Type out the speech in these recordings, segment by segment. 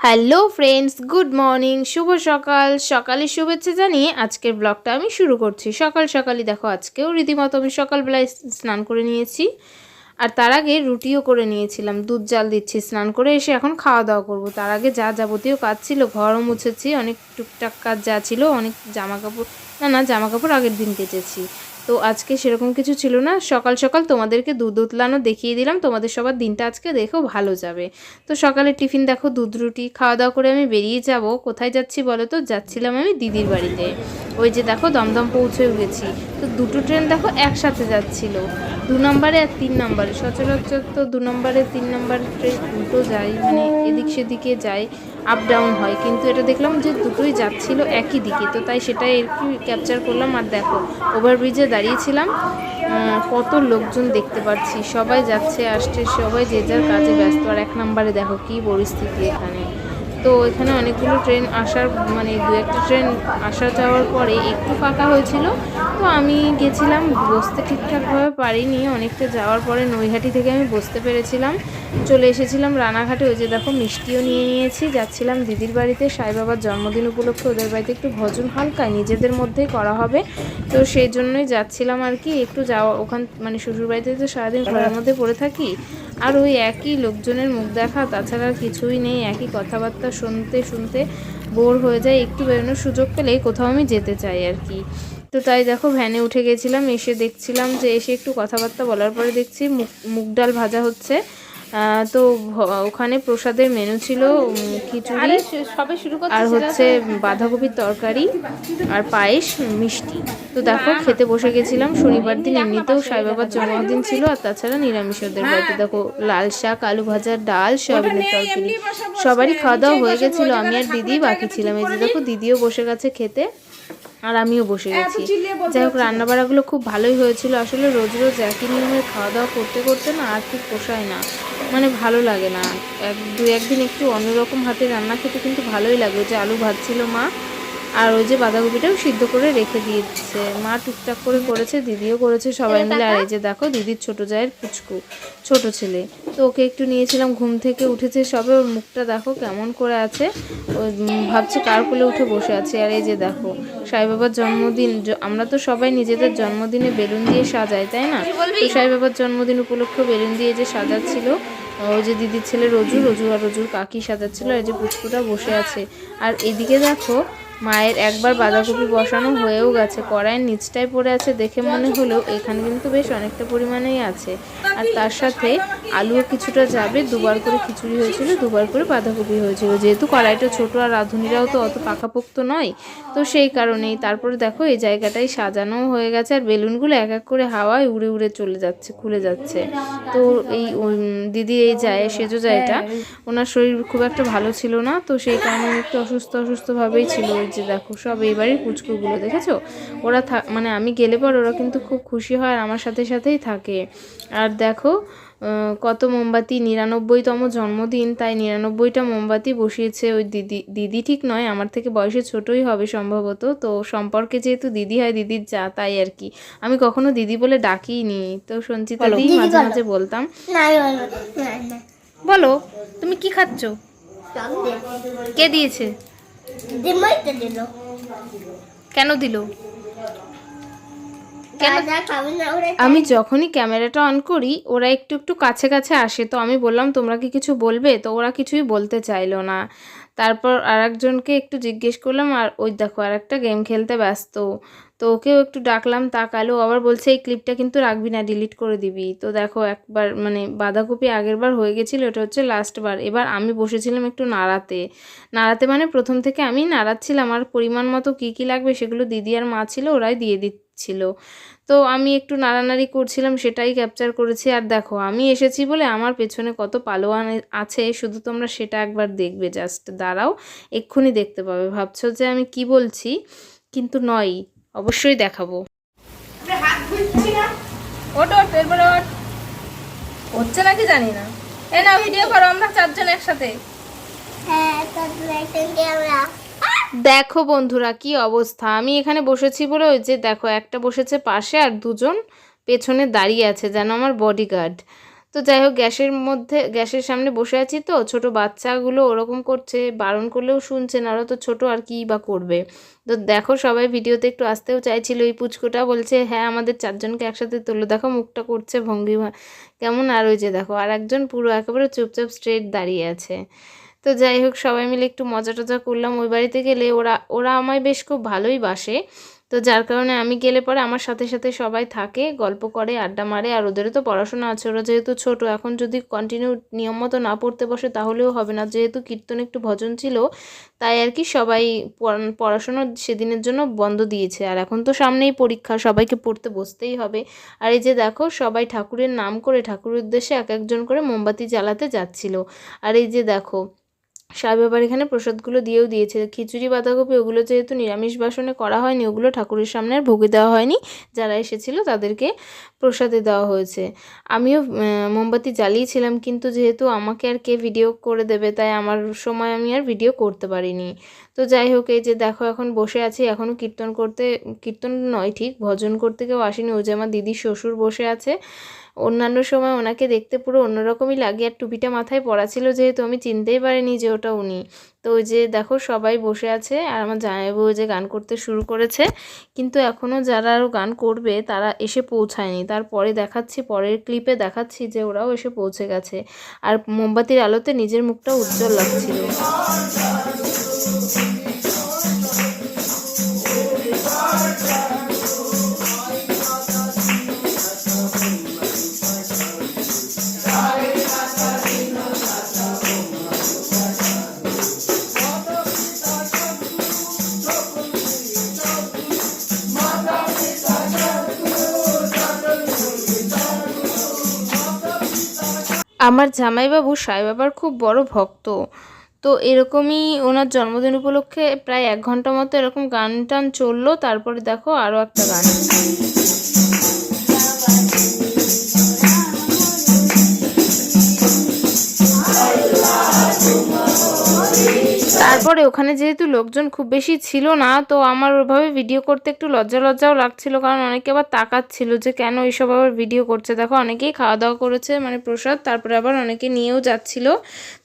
Hello friends, good morning, শুভ সকাল। সকালের শুভেচ্ছা জানিয়ে আজকের ব্লগটা আমি শুরু করছি। সকাল সকালই দেখো, আজকেও রীতিমতো আমি সকালবেলায় স্নান করে নিয়েছি, আর তার আগে রুটিও করে নিয়েছিলাম। দুধ জাল দিচ্ছি, স্নান করে এসে এখন খাওয়া দাওয়া করব। তার আগে যা যাবতীয় কাজ ছিল, ঘরও মুছেছি, অনেক টুকটাক কাজ যা ছিল, অনেক জামা কাপড় জামা কাপড় আগের দিন কেচেছি। তো আজকে সেরকম কিছু ছিল না। সকাল সকাল তোমাদেরকে দুধ উতলানো দেখিয়ে দিলাম, তোমাদের সবার দিনটা আজকে দেখো ভালো যাবে। তো সকালে টিফিন দেখো, দুধ রুটি খাওয়া দাওয়া করে আমি বেরিয়ে যাব। কোথায় যাচ্ছি বলো তো? যাচ্ছিলাম আমি দিদির বাড়িতে। ওই যে দেখো দমদম পৌঁছেও গেছি। তো দুটো ট্রেন দেখো একসাথে যাচ্ছিল, 2 নম্বরে আর 3 নম্বরে। সচরাচর তো 2 নম্বরে 3 নম্বর ট্রেন দুটো যায়, মানে এদিক সেদিকে যায়, আপ ডাউন হয়, কিন্তু এটা দেখলাম যে দুটোই যাচ্ছিল একই দিকে। তো তাই সেটাই একটু ক্যাপচার করলাম। আর দেখো ওভারব্রিজে দাঁড়িয়েছিলাম, কত লোকজন দেখতে পাচ্ছি, সবাই যাচ্ছে আসছে, সবাই যে যার কাজে ব্যস্ত। আর 1 নম্বরে দেখো কী পরিস্থিতি এখানে। তো এখানে অনেকগুলো ট্রেন আসার, মানে 2-1টা ট্রেন আসা যাওয়ার পরে একটু ফাঁকা হয়েছিল। তো আমি গেছিলাম, বসতে ঠিকঠাকভাবে পারিনি। অনেকটা যাওয়ার পরে নৈহাটি থেকে আমি বসতে পেরেছিলাম। চলে এসেছিলাম রানাঘাটে। ওই যে দেখো মিষ্টিও নিয়ে নিয়েছি। যাচ্ছিলাম দিদির বাড়িতে, সাই বাবার জন্মদিন উপলক্ষে ওদের বাড়িতে একটু ভজন হালকা নিজেদের মধ্যেই করা হবে। তো সেই জন্যই যাচ্ছিলাম আর কি, একটু যাওয়া ওখান, মানে শ্বশুর বাড়িতে তো সারাদিন ঘরের মধ্যে পড়ে থাকি, আর ওই একই লোকজনের মুখ দেখা, তাছাড়া কিছুই নেই। একই কথাবার্তা শুনতে শুনতে বোর হয়ে যায়। একটু বেরোনোর সুযোগ পেলেই কোথাও আমি যেতে চাই আর কি। তো তাই দেখো ভ্যানে উঠে গেছিলাম, এসে দেখছিলাম যে এসে একটু কথাবার্তা বলার পরে দেখছি মুগ ডাল ভাজা হচ্ছে। তো ওখানে প্রসাদের মেনু ছিল খিচুড়ি আর হচ্ছে বাঁধাকপির তরকারি আর পায়েস, মিষ্টি। তো দেখো খেতে বসে গেছিলাম। শনিবার দিন এমনিতেও সাই বাবার জন্মদিন ছিল, আর তাছাড়া নিরামিষ ওদের বাড়িতে। দেখো লাল শাক, আলু ভাজা, ডাল, সয়াবিনের তরকারি, সবারই খাওয়া দাওয়া হয়ে গেছিলো। আমি আর দিদি বাকি ছিলাম। এই যে দেখো দিদিও বসে গেছে খেতে, আর আমিও বসে গেছি। যাই হোক রান্নাবাড়াগুলো খুব ভালোই হয়েছিল। আসলে রোজ রোজ একই নিয়মের খাওয়া দাওয়া করতে করতে না আর ঠিক পোষায় না, মানে ভালো লাগে না। 2-1 দিন একটু অন্যরকম হাতে রান্না খেতে কিন্তু ভালোই লাগে। যে আলু ভাজছিল মা, আর ওই যে বাঁধাকপিটাও সিদ্ধ করে রেখে দিয়েছে মা, টুকটাক করে করেছে, দিদিও করেছে, সবাই মিলে। আর এই যে দেখো দিদির ছোটো জায়ের পুচকু, ছোট ছেলে। তো ওকে একটু নিয়েছিলাম, ঘুম থেকে উঠেছে সবে। ওর মুখটা দেখো কেমন করে আছে, ও ভাবছে কার কোলে উঠে বসে আছে। আর এই যে দেখো সাই বাবার জন্মদিন, আমরা তো সবাই নিজেদের জন্মদিনে বেলুন দিয়ে সাজাই, তাই না? তো সাই বাবার জন্মদিন উপলক্ষে বেলুন দিয়ে যে সাজাচ্ছিল ওই যে দিদির ছেলে রোজু, আর রোজুর কাকি সাজাচ্ছিল। এই যে পুচকুটা বসে আছে। আর এদিকে দেখো মায়ের একবার বাঁধাকপি বসানো হয়েও গেছে, কড়াইয়ের নিচটায় পড়ে আছে দেখে মনে হলো এখানে কিন্তু বেশ অনেকটা পরিমাণেই আছে। আর তার সাথে আলুও কিছুটা যাবে। 2বার করে খিচুড়ি হয়েছিল, 2বার করে বাঁধাকপি হয়েছিল, যেহেতু কড়াইটা ছোটো আর রাঁধুনিরাও তো অত পাকাপোক্ত নয়, তো সেই কারণেই। তারপরে দেখো এই জায়গাটাই সাজানোও হয়ে গেছে, আর বেলুনগুলো এক এক করে হাওয়ায় উড়ে উড়ে চলে যাচ্ছে, খুলে যাচ্ছে। তো এই দিদি এই যায়, সেজো যায়টা, ওনার শরীর খুব একটা ভালো ছিল না, তো সেই কারণে একটু অসুস্থভাবেই ছিল। ওই যে দেখো সব এই বাড়ির পুচকুগুলো দেখেছো, ওরা মানে আমি গেলে পর ওরা কিন্তু খুব খুশি হয়, আর আমার সাথে সাথেই থাকে। আর দেখো কত মোমবাতি, 99তম জন্মদিন, তাই 99টা মোমবাতি বসিয়েছে ওই দিদি ঠিক নয়, আমার থেকে বয়সে ছোটই হবে সম্ভবত। তো সম্পর্কে যেহেতু দিদি হয়, দিদির যা, তাই আর কি। আমি কখনো দিদি বলে ডাকিনি, তো সঞ্চিতা দি মাঝে মাঝে বলতাম। বলো তুমি কি খাচ্ছ? কে দিয়েছে? কেন দিল? আমি যখনই ক্যামেরাটা অন করি ওরা একটু একটু কাছে কাছে আসে, তো আমি বললাম তোমরা কি কিছু বলবে? তো ওরা কিছুই বলতে চাইলো না। তারপর আরেকজনকে একটু জিজ্ঞেস করলাম, আর ওই দেখো আর একটা গেম খেলতে ব্যস্ত। তো ওকেও একটু ডাকলাম, তাকালো, আবার বলছে এই ক্লিপটা কিন্তু রাখবি না, ডিলিট করে দিবি। তো দেখো একবার, মানে বাঁধাকপি আগের বার হয়ে গেছিলো, এটা হচ্ছে লাস্ট বার। এবার আমি বসেছিলাম একটু নাড়াতে, মানে প্রথম থেকে আমি নাড়াচ্ছিলাম, আর পরিমাণ মতো কী কী লাগবে সেগুলো দিদি আর মা ছিল, ওরাই দিয়ে দিচ্ছিল। তো আমি একটু নাড়ানাড়ি করছিলাম, সেটাই ক্যাপচার করেছি। আর দেখো আমি এসেছি বলে আমার পেছনে কত পালোয়ান আছে, শুধু তোমরা সেটা একবার দেখবে। জাস্ট দাঁড়াও, এক্ষুনি দেখতে পাবে। ভাবছো যে আমি কি বলছি, কিন্তু নয়, অবশ্যই দেখাবো। হচ্ছে নাকি জানি না। এ না ভিডিও করো, আমরা 4জন একসাথে। দেখো বন্ধুরা কি অবস্থা, আমি এখানে বসেছি বলে ওই যে দেখো একটা বসেছে পাশে, আর 2জন পেছনে দাঁড়িয়ে আছে যেন আমার বডিগার্ড। তো যাই হোক গ্যাসের সামনে বসে আছি, তো ছোট বাচ্চাগুলো ওরকম করছে, বারণ করলেও শুনছে না, ওরা তো ছোটো আর কী বা করবে। তো দেখো সবাই ভিডিওতে একটু আসতেও চাইছিল, এই পুচকুটা বলছে হ্যাঁ আমাদের 4 জনকে একসাথে তোলো, দেখো মুখটা করছে ভঙ্গিমা কেমন। আর ওই যে দেখো আর একজন পুরো একেবারে চুপচাপ স্ট্রেট দাঁড়িয়ে আছে। তো যাই হোক সবাই মিলে একটু মজা টজা করলাম। ওই বাড়িতে গেলে ওরা আমায় বেশ খুব ভালোই বাসে, তো যার কারণে আমি গেলে পরে আমার সাথে সাথে সবাই থাকে, গল্প করে, আড্ডা মারে। আর ওদেরও তো পড়াশোনা আছে, ওরা যেহেতু ছোট, এখন যদি কন্টিনিউ নিয়ম মতো না পড়তে বসে তাহলেও হবে না, যেহেতু কীর্তন একটু ভজন ছিল তাই আর কি সবাই পড়াশোনা সেদিনের জন্য বন্ধ দিয়েছে। আর এখন তো সামনেই পরীক্ষা, সবাইকে পড়তে বসতেই হবে। আর এই যে দেখো সবাই ঠাকুরের নাম করে ঠাকুরের উদ্দেশ্যে এক একজন করে মোমবাতি জ্বালাতে যাচ্ছিল। আর এই যে দেখো সাই বাবার এখানে প্রসাদগুলো দিয়েও দিয়েছে, খিচুড়ি বাঁধাকপি ওগুলো যেহেতু নিরামিষ বাসনে করা হয়নি, ওগুলো ঠাকুরের সামনে আর ভোগে দেওয়া হয়নি, যারা এসেছিলো তাদেরকে প্রসাদে দেওয়া হয়েছে। আমিও মোমবাতি জ্বালিয়েছিলাম, কিন্তু যেহেতু আমাকে আর কে ভিডিও করে দেবে তাই আমার সময় আমি আর ভিডিও করতে পারিনি। তো যাই হোক এই যে দেখো এখন বসে আছি, এখনও কীর্তন নয় ঠিক ভজন করতে কেউ আসেনি, ওই যে আমার দিদির শ্বশুর বসে আছে। অন্যান্য সময় ওনাকে দেখতে পুরো অন্যরকমই লাগে, আর টুপিটা মাথায় পরা ছিল যেহেতু আমি চিনতেই পারিনি যে ওটা উনি। তো ওই যে দেখো সবাই বসে আছে, আর আমার জামাইবাবু যে গান করতে শুরু করেছে, কিন্তু এখনও যারা আরও গান করবে তারা এসে পৌঁছায়নি। তারপরে দেখাচ্ছি, পরের ক্লিপে দেখাচ্ছি যে ওরাও এসে পৌঁছে গেছে। আর মোমবাতির আলোতে নিজের মুখটা উজ্জ্বল লাগছিল। আমার জামাইবাবু সাই বাবার খুব বড় ভক্ত, তো এরকমই ওনার জন্মদিন উপলক্ষে প্রায় 1 ঘন্টা মতো এরকম গান টান চললো। তারপরে দেখো আরও একটা গান, তারপরে ওখানে যেহেতু লোকজন খুব বেশি ছিল না, তো আমার ওইভাবে ভিডিও করতে একটু লজ্জাও লাগছিল, কারণ অনেকে আবার তাকাচ্ছিল যে কেন এইসব আবার ভিডিও করছে। দেখো অনেকেই খাওয়া দাওয়া করেছে মানে প্রসাদ, তারপরে আবার অনেকে নিয়েও যাচ্ছিল,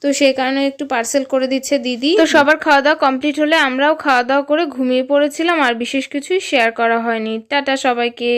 তো সেই কারণে একটু পার্সেল করে দিচ্ছে দিদি। তো সবার খাওয়া দাওয়া কমপ্লিট হলে আমরাও খাওয়া দাওয়া করে ঘুমিয়ে পড়েছিলাম, আর বিশেষ কিছুই শেয়ার করা হয়নি। টাটা সবাইকে।